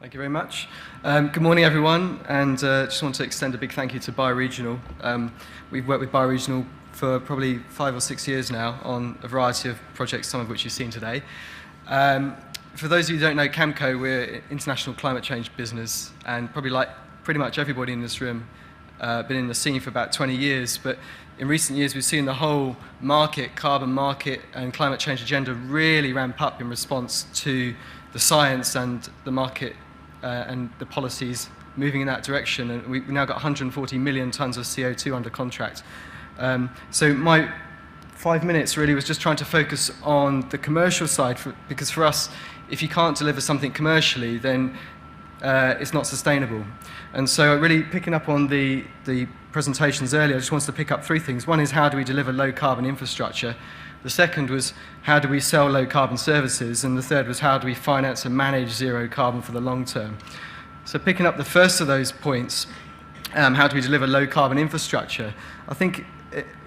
Thank you very much. Good morning, everyone, and just want to extend a big thank you to Bioregional. We've worked with Bioregional for probably 5 or 6 years now on a variety of projects, some of which you've seen today. For those of you who don't know Camco, we're an international climate change business, and probably like pretty much everybody in this room, been in the scene for about 20 years, but in recent years we've seen the whole market, carbon market and climate change agenda really ramp up in response to the science and the market and the policies moving in that direction. And we've now got 140 million tonnes of CO2 under contract. So my 5 minutes really was just trying to focus on the commercial side, because for us, if you can't deliver something commercially, then it's not sustainable. And so really picking up on the presentations earlier, I just wanted to pick up 3 things. One is, how do we deliver low carbon infrastructure? The second was, how do we sell low carbon services? And the third was, how do we finance and manage zero carbon for the long term? So picking up the first of those points, how do we deliver low carbon infrastructure? I think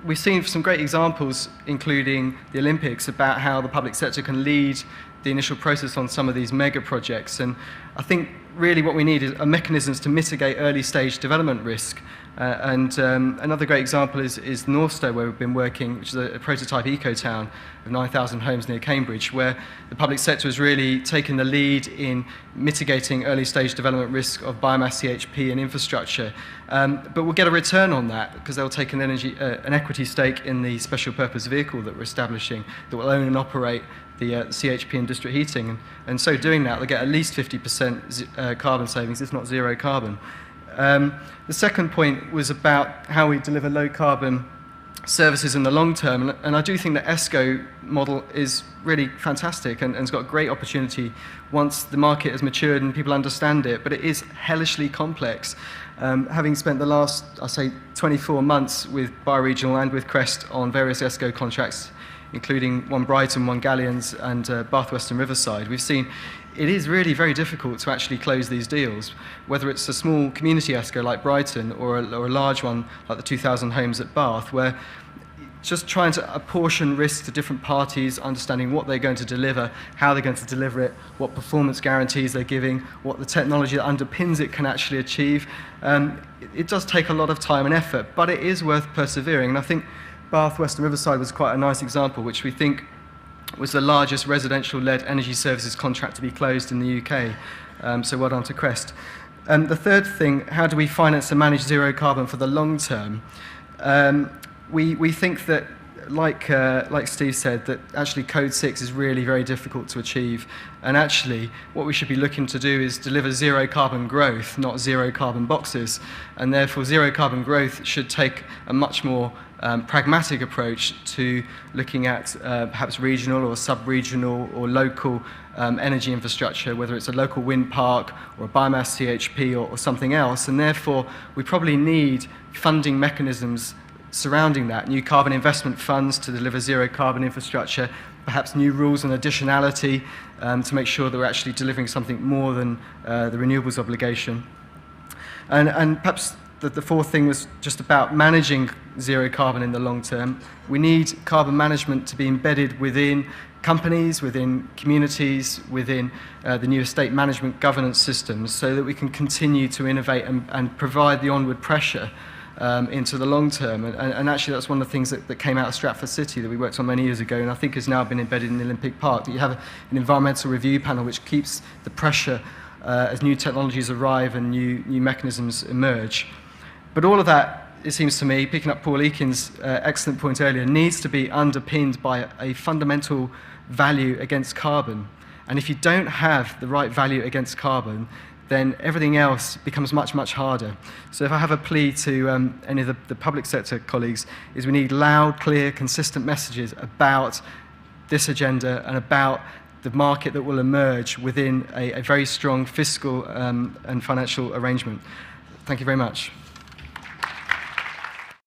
we've seen some great examples, including the Olympics, about how the public sector can lead the initial process on some of these mega projects. And I think really what we need are mechanisms to mitigate early stage development risk. Another great example is Northstowe, where we've been working, which is a prototype eco-town of 9,000 homes near Cambridge, where the public sector has really taken the lead in mitigating early stage development risk of biomass, CHP and infrastructure. But we'll get a return on that, because they'll take an equity stake in the special purpose vehicle that we're establishing that will own and operate the CHP and district heating. And so doing that, they'll get at least 50% carbon savings, if not zero carbon. The second point was about how we deliver low carbon services in the long term, and I do think the ESCO model is really fantastic and has got a great opportunity once the market has matured and people understand it, but it is hellishly complex. Having spent the last, I say, 24 months with Bioregional and with Crest on various ESCO contracts, including one Brighton, one Galleons and Bath West and Riverside, we've seen it is really very difficult to actually close these deals, whether it's a small community ESCO like Brighton or a large one like the 2,000 homes at Bath, where just trying to apportion risk to different parties, understanding what they're going to deliver, how they're going to deliver it, what performance guarantees they're giving, what the technology that underpins it can actually achieve. It does take a lot of time and effort, but it is worth persevering. And I think Bath West and Riverside was quite a nice example, which we think was the largest residential-led energy services contract to be closed in the UK. So well done to Crest. The third thing, how do we finance and manage zero carbon for the long term? We think that, like Steve said, that actually Code 6 is really very difficult to achieve. And actually, what we should be looking to do is deliver zero carbon growth, not zero carbon boxes. And therefore, zero carbon growth should take a much more pragmatic approach to looking at perhaps regional or sub-regional or local energy infrastructure, whether it's a local wind park or a biomass CHP or something else. And therefore, we probably need funding mechanisms surrounding that, new carbon investment funds to deliver zero carbon infrastructure, perhaps new rules and additionality to make sure that we're actually delivering something more than the renewables obligation. And perhaps the fourth thing was just about managing zero carbon in the long term. We need carbon management to be embedded within companies, within communities, within the new estate management governance systems, so that we can continue to innovate and provide the onward pressure into the long term. And actually that's one of the things that came out of Stratford City that we worked on many years ago, and I think has now been embedded in the Olympic Park, that you have an environmental review panel which keeps the pressure as new technologies arrive and new mechanisms emerge. But all of that, it seems to me, picking up Paul Eakin's excellent point earlier, needs to be underpinned by a fundamental value against carbon. And if you don't have the right value against carbon, then everything else becomes much, much harder. So if I have a plea to any of the public sector colleagues, is we need loud, clear, consistent messages about this agenda and about the market that will emerge within a very strong fiscal and financial arrangement. Thank you very much.